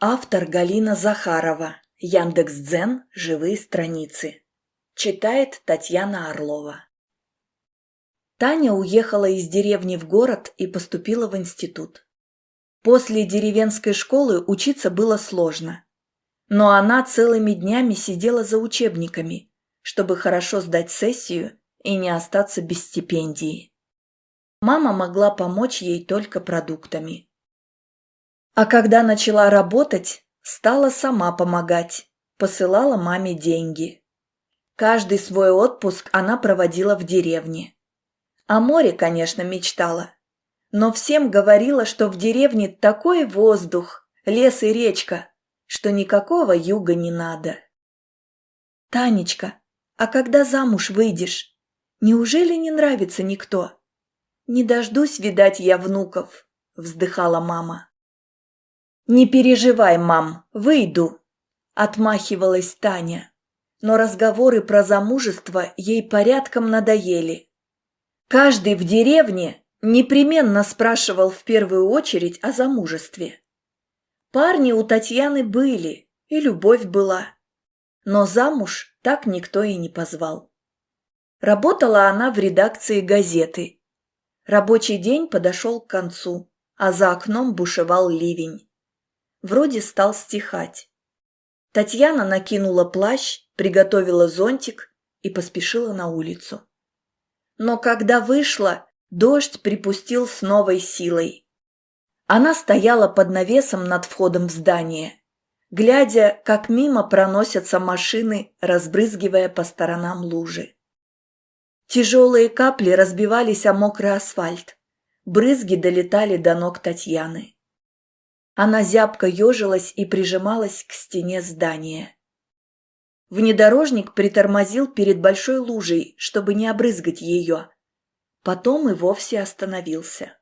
Автор Галина Захарова. Яндекс.Дзен. Живые страницы. Читает Татьяна Орлова. Таня уехала из деревни в город и поступила в институт. После деревенской школы учиться было сложно. Но она целыми днями сидела за учебниками, чтобы хорошо сдать сессию и не остаться без стипендии. Мама могла помочь ей только продуктами. А когда начала работать, стала сама помогать, посылала маме деньги. Каждый свой отпуск она проводила в деревне. О море, конечно, мечтала, но всем говорила, что в деревне такой воздух, лес и речка, что никакого юга не надо. «Танечка, а когда замуж выйдешь, неужели не нравится никто? Не дождусь, видать, я внуков», — вздыхала мама. «Не переживай, мам, выйду», – отмахивалась Таня, но разговоры про замужество ей порядком надоели. Каждый в деревне непременно спрашивал в первую очередь о замужестве. Парни у Татьяны были, и любовь была, но замуж так никто и не позвал. Работала она в редакции газеты. Рабочий день подошел к концу, а за окном бушевал ливень. Вроде стал стихать. Татьяна накинула плащ, приготовила зонтик и поспешила на улицу. Но когда вышла, дождь припустил с новой силой. Она стояла под навесом над входом в здание, глядя, как мимо проносятся машины, разбрызгивая по сторонам лужи. Тяжелые капли разбивались о мокрый асфальт. Брызги долетали до ног Татьяны. Она зябко ежилась и прижималась к стене здания. Внедорожник притормозил перед большой лужей, чтобы не обрызгать ее. Потом и вовсе остановился.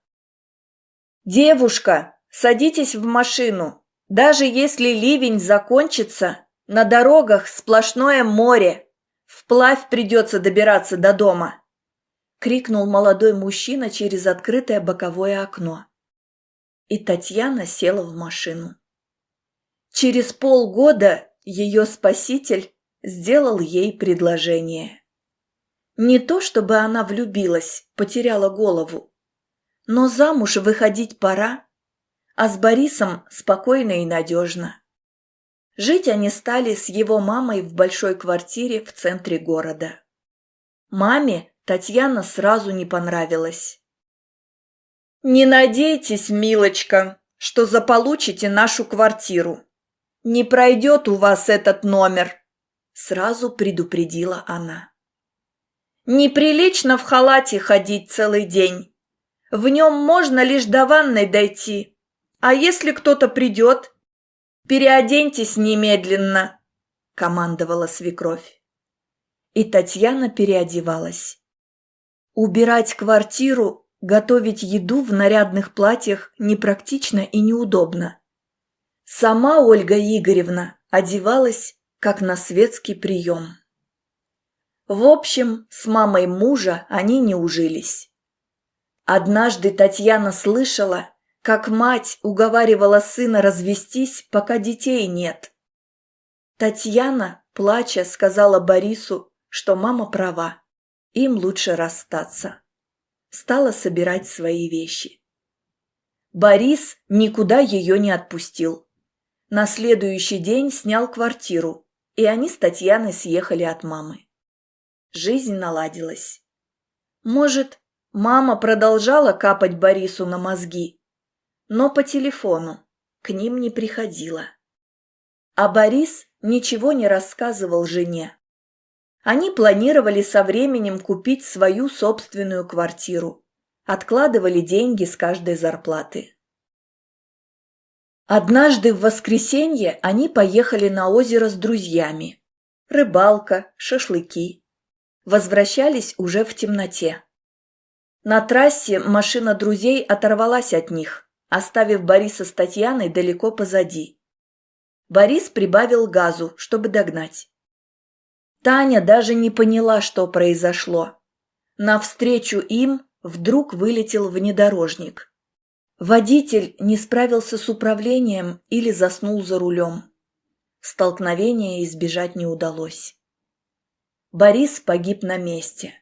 «Девушка, садитесь в машину. Даже если ливень закончится, на дорогах сплошное море. Вплавь придется добираться до дома», — крикнул молодой мужчина через открытое боковое окно. И Татьяна села в машину. Через полгода ее спаситель сделал ей предложение. Не то чтобы она влюбилась, потеряла голову, но замуж выходить пора, а с Борисом спокойно и надежно. Жить они стали с его мамой в большой квартире в центре города. Маме Татьяна сразу не понравилась. «Не надейтесь, милочка, что заполучите нашу квартиру. Не пройдет у вас этот номер», — сразу предупредила она. «Неприлично в халате ходить целый день. В нем можно лишь до ванной дойти. А если кто-то придет, переоденьтесь немедленно», — командовала свекровь. И Татьяна переодевалась. Убирать квартиру, готовить еду в нарядных платьях непрактично и неудобно. Сама Ольга Игоревна одевалась, как на светский прием. В общем, с мамой мужа они не ужились. Однажды Татьяна слышала, как мать уговаривала сына развестись, пока детей нет. Татьяна, плача, сказала Борису, что мама права, им лучше расстаться. Стала собирать свои вещи. Борис никуда ее не отпустил. На следующий день снял квартиру, и они с Татьяной съехали от мамы. Жизнь наладилась. Может, мама продолжала капать Борису на мозги, но по телефону к ним не приходила. А Борис ничего не рассказывал жене. Они планировали со временем купить свою собственную квартиру, откладывали деньги с каждой зарплаты. Однажды в воскресенье они поехали на озеро с друзьями. Рыбалка, шашлыки. Возвращались уже в темноте. На трассе машина друзей оторвалась от них, оставив Бориса с Татьяной далеко позади. Борис прибавил газу, чтобы догнать. Таня даже не поняла, что произошло. Навстречу им вдруг вылетел внедорожник. Водитель не справился с управлением или заснул за рулем. Столкновения избежать не удалось. Борис погиб на месте,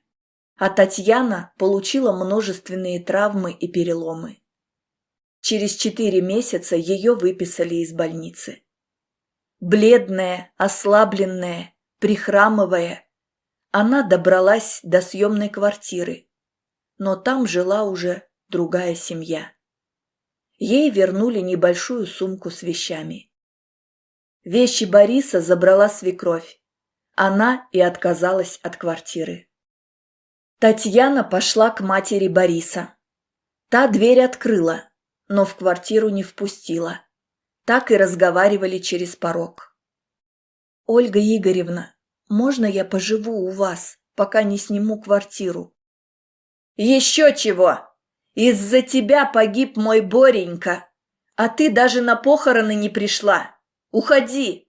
а Татьяна получила множественные травмы и переломы. Через 4 месяца ее выписали из больницы. Бледная, ослабленная, прихрамывая, она добралась до съемной квартиры, но там жила уже другая семья. Ей вернули небольшую сумку с вещами. Вещи Бориса забрала свекровь. Она и отказалась от квартиры. Татьяна пошла к матери Бориса. Та дверь открыла, но в квартиру не впустила. Так и разговаривали через порог. «Ольга Игоревна, можно я поживу у вас, пока не сниму квартиру?» «Еще чего! Из-за тебя погиб мой Боренька, а ты даже на похороны не пришла. Уходи!»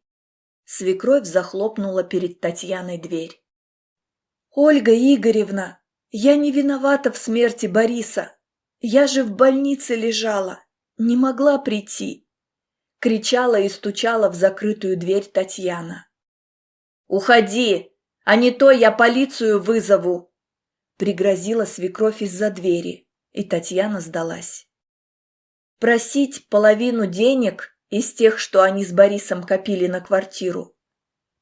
Свекровь захлопнула перед Татьяной дверь. «Ольга Игоревна, я не виновата в смерти Бориса. Я же в больнице лежала, не могла прийти», — кричала и стучала в закрытую дверь Татьяна. «Уходи, а не то я полицию вызову», — пригрозила свекровь из-за двери, и Татьяна сдалась. Просить половину денег из тех, что они с Борисом копили на квартиру,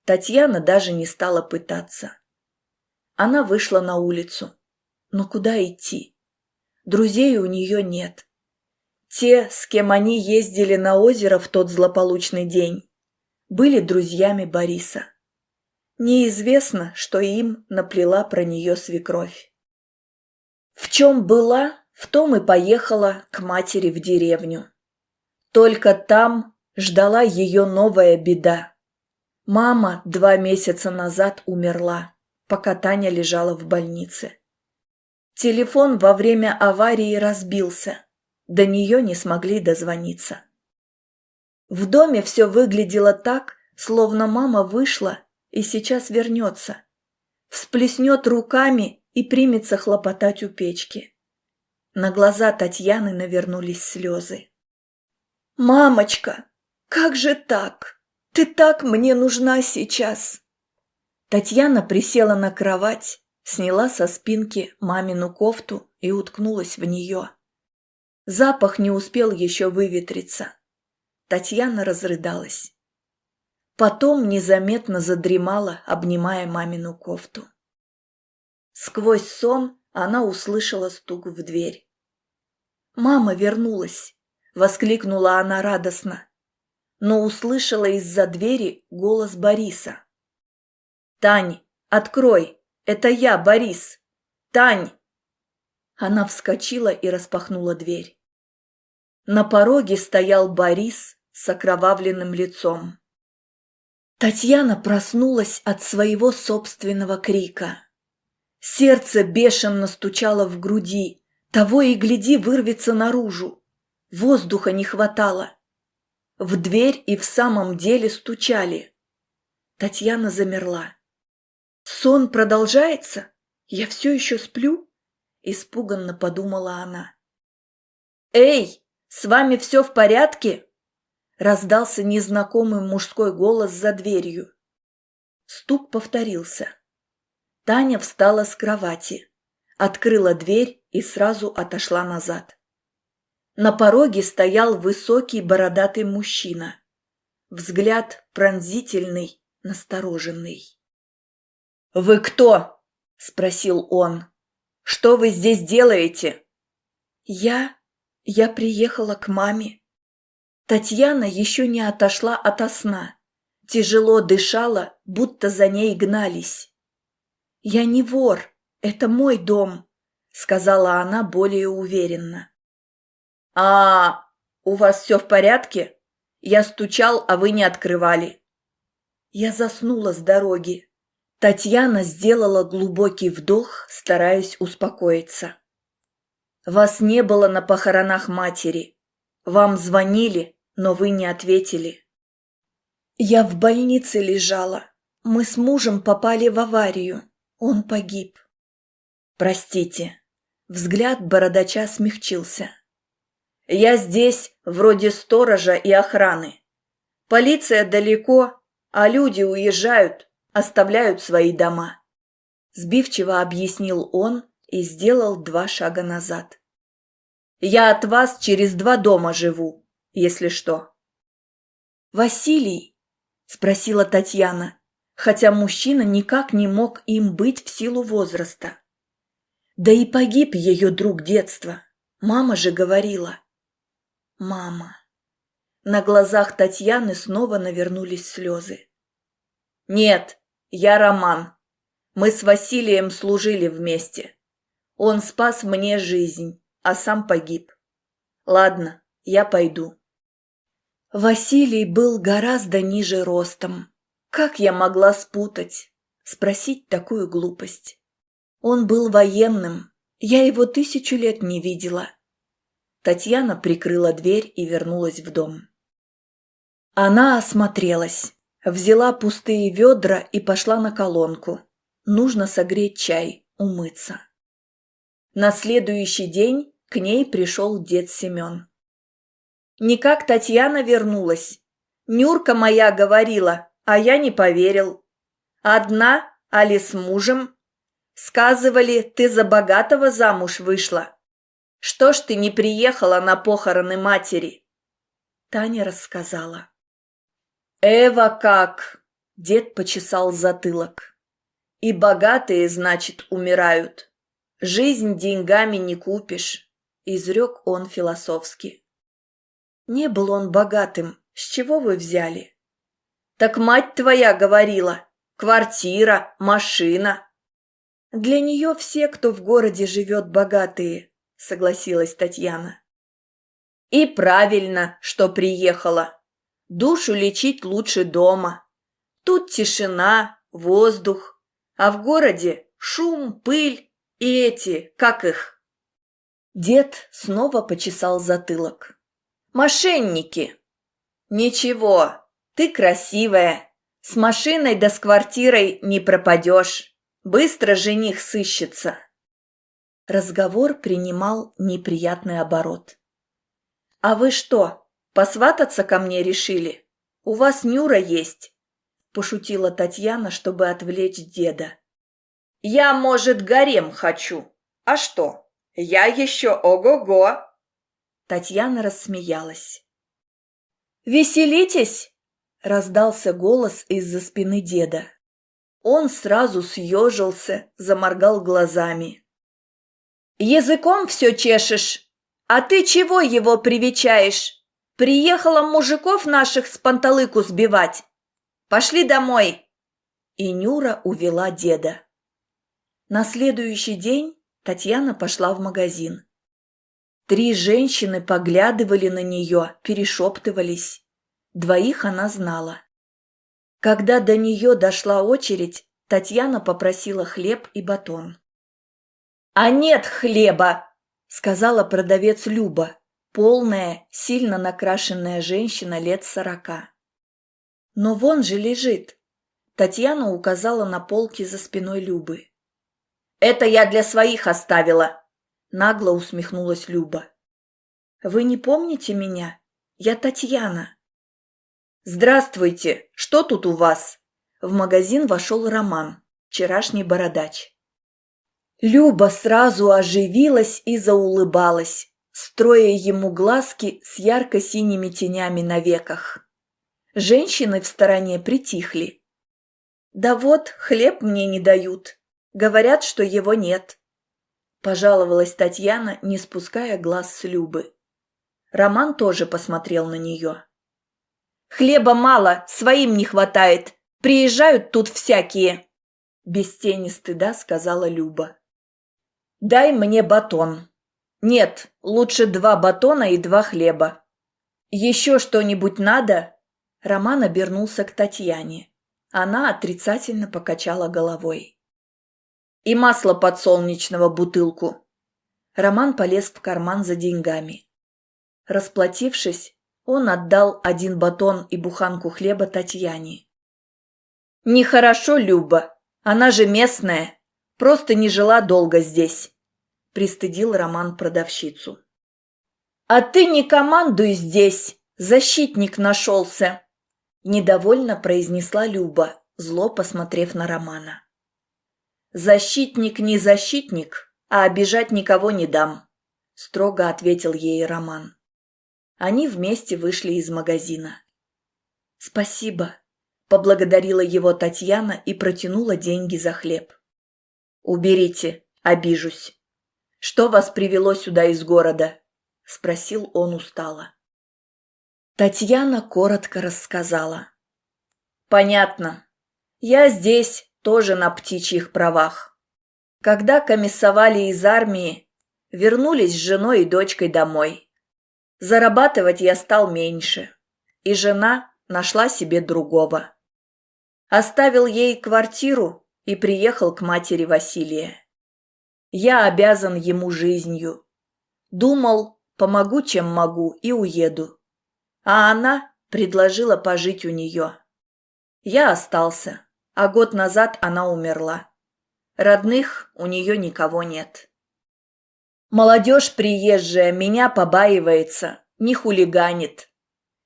Татьяна даже не стала пытаться. Она вышла на улицу. Но куда идти? Друзей у нее нет. Те, с кем они ездили на озеро в тот злополучный день, были друзьями Бориса. Неизвестно, что им наплела про нее свекровь. В чем была, в том и поехала к матери в деревню. Только там ждала ее новая беда. Мама 2 месяца назад умерла, пока Таня лежала в больнице. Телефон во время аварии разбился, до нее не смогли дозвониться. В доме все выглядело так, словно мама вышла и сейчас вернется, всплеснет руками и примется хлопотать у печки. На глаза Татьяны навернулись слезы. «Мамочка, как же так? Ты так мне нужна сейчас!» Татьяна присела на кровать, сняла со спинки мамину кофту и уткнулась в нее. Запах не успел еще выветриться. Татьяна разрыдалась. Потом незаметно задремала, обнимая мамину кофту. Сквозь сон она услышала стук в дверь. «Мама вернулась!» — воскликнула она радостно, но услышала из-за двери голос Бориса. «Тань, открой! Это я, Борис! Тань!» Она вскочила и распахнула дверь. На пороге стоял Борис с окровавленным лицом. Татьяна проснулась от своего собственного крика. Сердце бешено стучало в груди, того и гляди вырвется наружу. Воздуха не хватало. В дверь и в самом деле стучали. Татьяна замерла. «Сон продолжается? Я все еще сплю?» – испуганно подумала она. «Эй, с вами все в порядке?» – раздался незнакомый мужской голос за дверью. Стук повторился. Таня встала с кровати, открыла дверь и сразу отошла назад. На пороге стоял высокий бородатый мужчина. Взгляд пронзительный, настороженный. «Вы кто?» – спросил он. «Что вы здесь делаете?» Я приехала к маме». Татьяна еще не отошла ото сна. Тяжело дышала, будто за ней гнались. «Я не вор, это мой дом», — сказала она более уверенно. «А, у вас все в порядке? Я стучал, а вы не открывали». Я заснула с дороги. Татьяна сделала глубокий вдох, стараясь успокоиться. «Вас не было на похоронах матери. Вам звонили, но вы не ответили». «Я в больнице лежала. Мы с мужем попали в аварию. Он погиб». «Простите». Взгляд бородача смягчился. Я здесь вроде сторожа и охраны. Полиция далеко, а люди уезжают, оставляют свои дома. Сбивчиво объяснил он и сделал 2 шага назад. Я от вас через 2 дома живу, если что. Василий? Спросила Татьяна, хотя мужчина никак не мог им быть в силу возраста. Да и погиб ее друг детства. Мама же говорила. Мама. На глазах Татьяны снова навернулись слезы. Нет, я Роман. Мы с Василием служили вместе. Он спас мне жизнь, а сам погиб. Ладно, я пойду. Василий был гораздо ниже ростом. Как я могла спутать, спросить такую глупость? Он был военным, я его 1000 лет не видела. Татьяна прикрыла дверь и вернулась в дом. Она осмотрелась, взяла пустые ведра и пошла на колонку. Нужно согреть чай, умыться. На следующий день к ней пришел дед Семен. Никак Татьяна вернулась. Нюрка моя говорила, а я не поверил. Одна, али с мужем. Сказывали, ты за богатого замуж вышла. Что ж ты не приехала на похороны матери? Таня рассказала. Эва как? Дед почесал затылок. И богатые, значит, умирают. Жизнь деньгами не купишь, изрек он философски. Не был он богатым, с чего вы взяли? Так мать твоя говорила, квартира, машина. Для нее все, кто в городе живет, богатые, согласилась Татьяна. И правильно, что приехала. Душу лечить лучше дома. Тут тишина, воздух, а в городе шум, пыль и эти, как их? Дед снова почесал затылок. Мошенники. Ничего, ты красивая. С машиной да с квартирой не пропадешь. Быстро жених сыщется. Разговор принимал неприятный оборот. А вы что, посвататься ко мне решили? У вас Нюра есть, пошутила Татьяна, чтобы отвлечь деда. Я, может, гарем хочу. А что? Я еще ого-го. Татьяна рассмеялась. «Веселитесь!» – раздался голос из-за спины деда. Он сразу съежился, заморгал глазами. «Языком все чешешь? А ты чего его привечаешь? Приехала мужиков наших с панталыку сбивать. Пошли домой!» И Нюра увела деда. На следующий день Татьяна пошла в магазин. 3 женщины поглядывали на нее, перешептывались. 2 она знала. Когда до нее дошла очередь, Татьяна попросила хлеб и батон. «А нет хлеба!» – сказала продавец Люба, полная, сильно накрашенная женщина лет 40. «Но вон же лежит!» – Татьяна указала на полки за спиной Любы. «Это я для своих оставила!» – нагло усмехнулась Люба. «Вы не помните меня? Я Татьяна». «Здравствуйте! Что тут у вас?» В магазин вошел Роман, вчерашний бородач. Люба сразу оживилась и заулыбалась, строя ему глазки с ярко-синими тенями на веках. Женщины в стороне притихли. «Да вот, хлеб мне не дают. Говорят, что его нет», – пожаловалась Татьяна, не спуская глаз с Любы. Роман тоже посмотрел на нее. «Хлеба мало, своим не хватает. Приезжают тут всякие», – без тени стыда сказала Люба. «Дай мне батон». «Нет, лучше 2 батона и 2 хлеба». «Еще что-нибудь надо?» Роман обернулся к Татьяне. Она отрицательно покачала головой. «И масло подсолнечного бутылку». Роман полез в карман за деньгами. Расплатившись, он отдал 1 батон и буханку хлеба Татьяне. «Нехорошо, Люба, она же местная, просто не жила долго здесь», – пристыдил Роман продавщицу. «А ты не командуй здесь, защитник нашелся!» Недовольно произнесла Люба, зло посмотрев на Романа. «Защитник не защитник, а обижать никого не дам», — строго ответил ей Роман. Они вместе вышли из магазина. «Спасибо», — поблагодарила его Татьяна и протянула деньги за хлеб. «Уберите, обижусь. Что вас привело сюда из города?» — спросил он устало. Татьяна коротко рассказала. «Понятно. Я здесь тоже на птичьих правах. Когда комиссовали из армии, вернулись с женой и дочкой домой. Зарабатывать я стал меньше, и жена нашла себе другого. Оставил ей квартиру и приехал к матери Василия. Я обязан ему жизнью. Думал, помогу, чем могу, и уеду. А она предложила пожить у нее. Я остался, а год назад она умерла. Родных у нее никого нет. Молодежь приезжая меня побаивается, не хулиганит.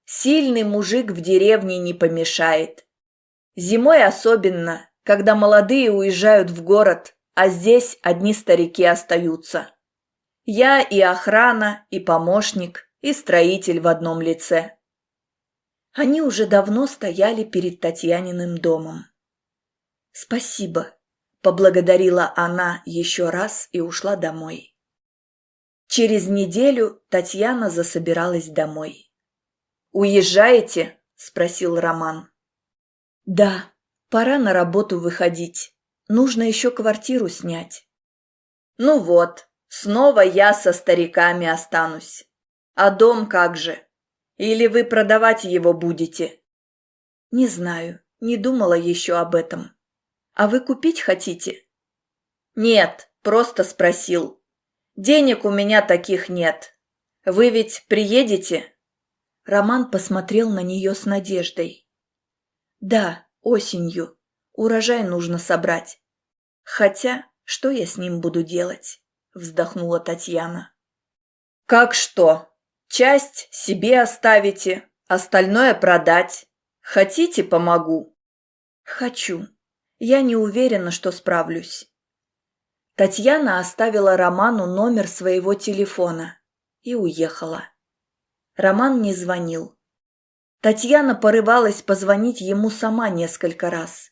Сильный мужик в деревне не помешает. Зимой особенно, когда молодые уезжают в город, а здесь одни старики остаются. Я и охрана, и помощник, и строитель в одном лице. Они уже давно стояли перед Татьяниным домом. «Спасибо», — поблагодарила она еще раз и ушла домой. Через неделю Татьяна засобиралась домой. «Уезжаете?» — спросил Роман. «Да, пора на работу выходить. Нужно еще квартиру снять». «Ну вот, снова я со стариками останусь. А дом как же? Или вы продавать его будете?» «Не знаю, не думала еще об этом. А вы купить хотите?» «Нет, просто спросил. Денег у меня таких нет. Вы ведь приедете?» Роман посмотрел на нее с надеждой. «Да, осенью. Урожай нужно собрать. Хотя, что я с ним буду делать?» Вздохнула Татьяна. «Как что? Часть себе оставите, остальное продать. Хотите, помогу?» «Хочу. Я не уверена, что справлюсь». Татьяна оставила Роману номер своего телефона и уехала. Роман не звонил. Татьяна порывалась позвонить ему сама несколько раз,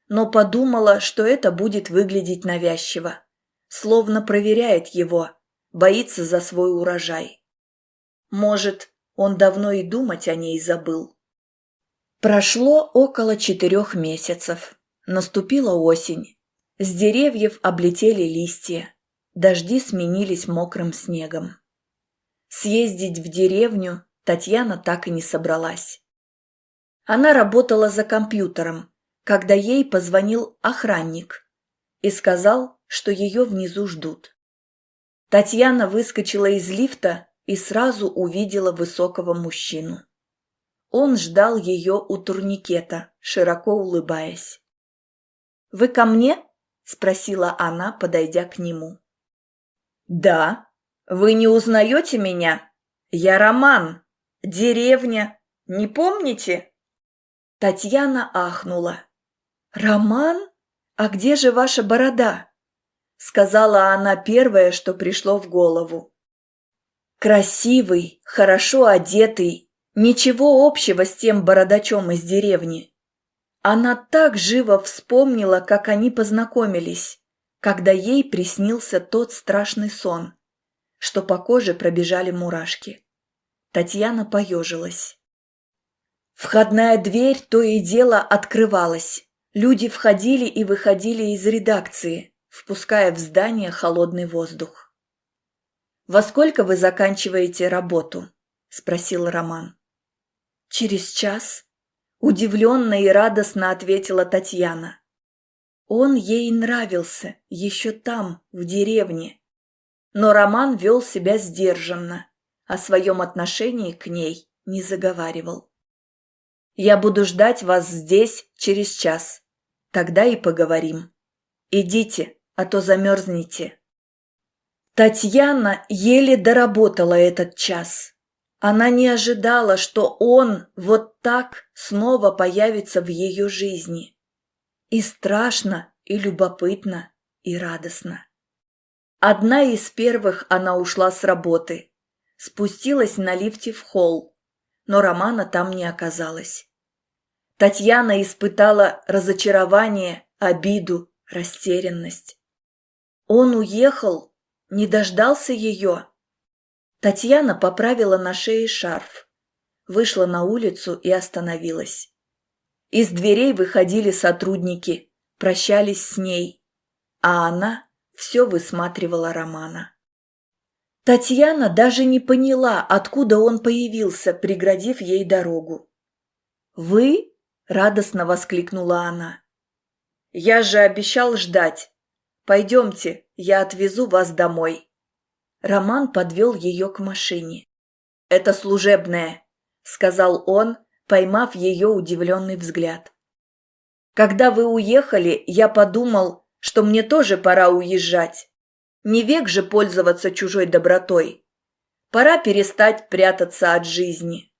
но подумала, что это будет выглядеть навязчиво, словно проверяет его, боится за свой урожай. Может, он давно и думать о ней забыл. Прошло около 4 месяцев. Наступила осень. С деревьев облетели листья. Дожди сменились мокрым снегом. Съездить в деревню Татьяна так и не собралась. Она работала за компьютером, когда ей позвонил охранник и сказал, что ее внизу ждут. Татьяна выскочила из лифта и сразу увидела высокого мужчину. Он ждал ее у турникета, широко улыбаясь. «Вы ко мне?» – спросила она, подойдя к нему. «Да. Вы не узнаете меня? Я Роман. Деревня. Не помните?» Татьяна ахнула. «Роман? А где же ваша борода?» – сказала она первое, что пришло в голову. Красивый, хорошо одетый, ничего общего с тем бородачом из деревни. Она так живо вспомнила, как они познакомились, когда ей приснился тот страшный сон, что по коже пробежали мурашки. Татьяна поежилась. Входная дверь то и дело открывалась. Люди входили и выходили из редакции, впуская в здание холодный воздух. «Во сколько вы заканчиваете работу?» – спросил Роман. «Через час», – удивленно и радостно ответила Татьяна. Он ей нравился еще там, в деревне. Но Роман вел себя сдержанно, о своем отношении к ней не заговаривал. «Я буду ждать вас здесь через час. Тогда и поговорим. Идите, а то замерзнете». Татьяна еле доработала этот час. Она не ожидала, что он вот так снова появится в ее жизни. И страшно, и любопытно, и радостно. Одна из первых она ушла с работы. Спустилась на лифте в холл, но Романа там не оказалось. Татьяна испытала разочарование, обиду, растерянность. Он уехал, не дождался ее. Татьяна поправила на шее шарф, вышла на улицу и остановилась. Из дверей выходили сотрудники, прощались с ней, а она все высматривала Романа. Татьяна даже не поняла, откуда он появился, преградив ей дорогу. «Вы?» – радостно воскликнула она. «Я же обещал ждать. Пойдемте, я отвезу вас домой». Роман подвел ее к машине. «Это служебная», – сказал он, поймав ее удивленный взгляд. «Когда вы уехали, я подумал, что мне тоже пора уезжать. Не век же пользоваться чужой добротой. Пора перестать прятаться от жизни».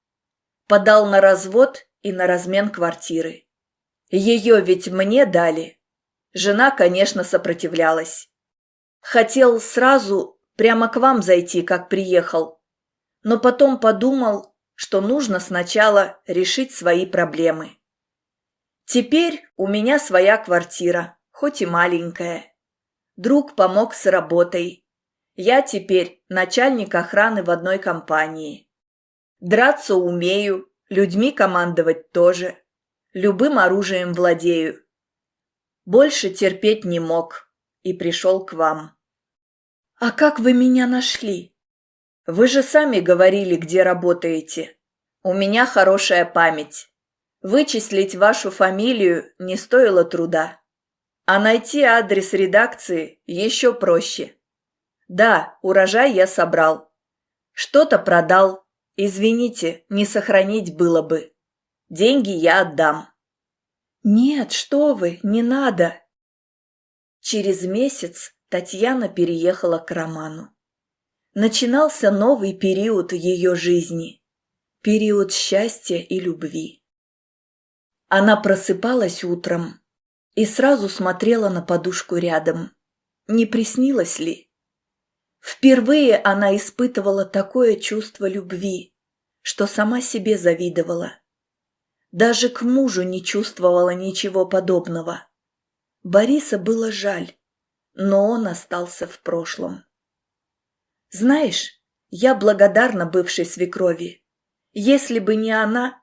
Подал на развод и на размен квартиры. Ее ведь мне дали. Жена, конечно, сопротивлялась. Хотел сразу прямо к вам зайти, как приехал. Но потом подумал, что нужно сначала решить свои проблемы. Теперь у меня своя квартира, хоть и маленькая. Друг помог с работой. Я теперь начальник охраны в одной компании. Драться умею, людьми командовать тоже. Любым оружием владею. Больше терпеть не мог и пришел к вам. «А как вы меня нашли?» «Вы же сами говорили, где работаете. У меня хорошая память. Вычислить вашу фамилию не стоило труда. А найти адрес редакции еще проще. Да, урожай я собрал. Что-то продал. Извините, не сохранить было бы. Деньги я отдам». «Нет, что вы, не надо». Через месяц Татьяна переехала к Роману. Начинался новый период ее жизни. Период счастья и любви. Она просыпалась утром и сразу смотрела на подушку рядом. Не приснилось ли? Впервые она испытывала такое чувство любви, что сама себе завидовала. Даже к мужу не чувствовала ничего подобного. Бориса было жаль, но он остался в прошлом. Знаешь, я благодарна бывшей свекрови. Если бы не она,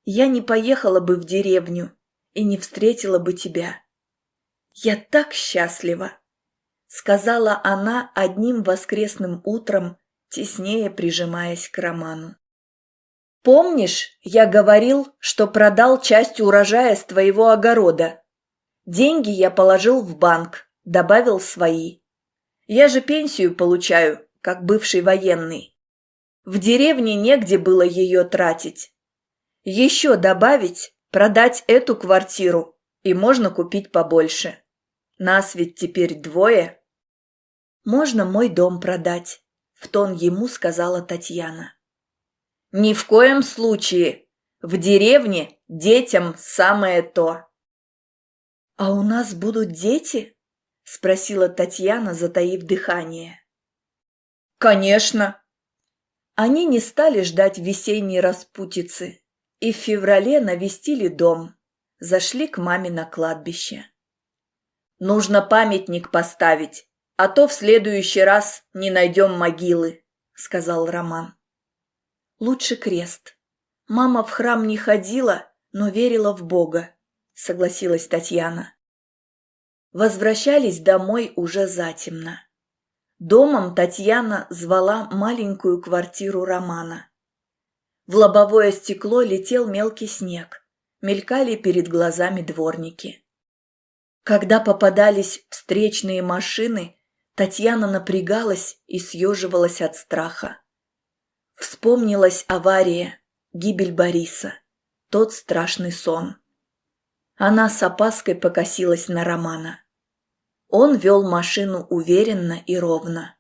я не поехала бы в деревню и не встретила бы тебя. Я так счастлива, сказала она одним воскресным утром, теснее прижимаясь к Роману. Помнишь, я говорил, что продал часть урожая с твоего огорода? Деньги я положил в банк, добавил свои. Я же пенсию получаю, как бывший военный. В деревне негде было ее тратить. Еще добавить, продать эту квартиру, и можно купить побольше. Нас ведь теперь двое. Можно мой дом продать, в тон ему сказала Татьяна. Ни в коем случае. В деревне детям самое то. А у нас будут дети? Спросила Татьяна, затаив дыхание. Конечно. Они не стали ждать весенней распутицы и в феврале навестили дом, зашли к маме на кладбище. Нужно памятник поставить, а то в следующий раз не найдем могилы, сказал Роман. Лучше крест. Мама в храм не ходила, но верила в Бога, согласилась Татьяна. Возвращались домой уже затемно. Домом Татьяна звала маленькую квартиру Романа. В лобовое стекло летел мелкий снег, мелькали перед глазами дворники. Когда попадались встречные машины, Татьяна напрягалась и съеживалась от страха. Вспомнилась авария, гибель Бориса, тот страшный сон. Она с опаской покосилась на Романа. Он вел машину уверенно и ровно.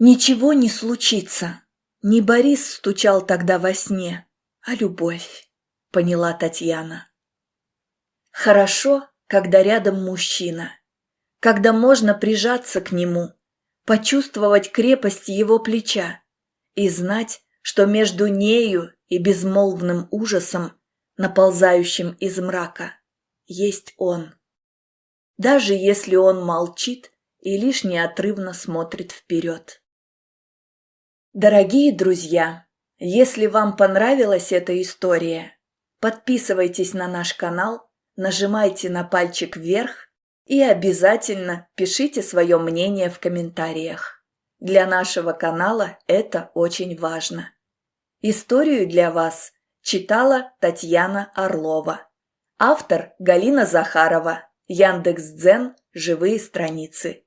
Ничего не случится. Не Борис стучал тогда во сне, а любовь, поняла Татьяна. Хорошо, когда рядом мужчина, когда можно прижаться к нему, почувствовать крепость его плеча и знать, что между нею и безмолвным ужасом, наползающим из мрака, есть он. Даже если он молчит и лишь неотрывно смотрит вперед. Дорогие друзья, если вам понравилась эта история, подписывайтесь на наш канал, нажимайте на пальчик вверх и обязательно пишите свое мнение в комментариях. Для нашего канала это очень важно. Историю для вас читала Татьяна Орлова. Автор Галина Захарова. Яндекс.Дзен. Живые страницы.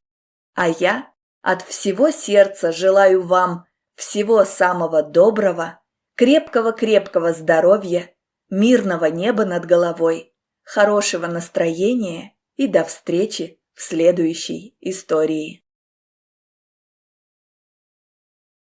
А я от всего сердца желаю вам всего самого доброго, крепкого-крепкого здоровья, мирного неба над головой, хорошего настроения и до встречи в следующей истории.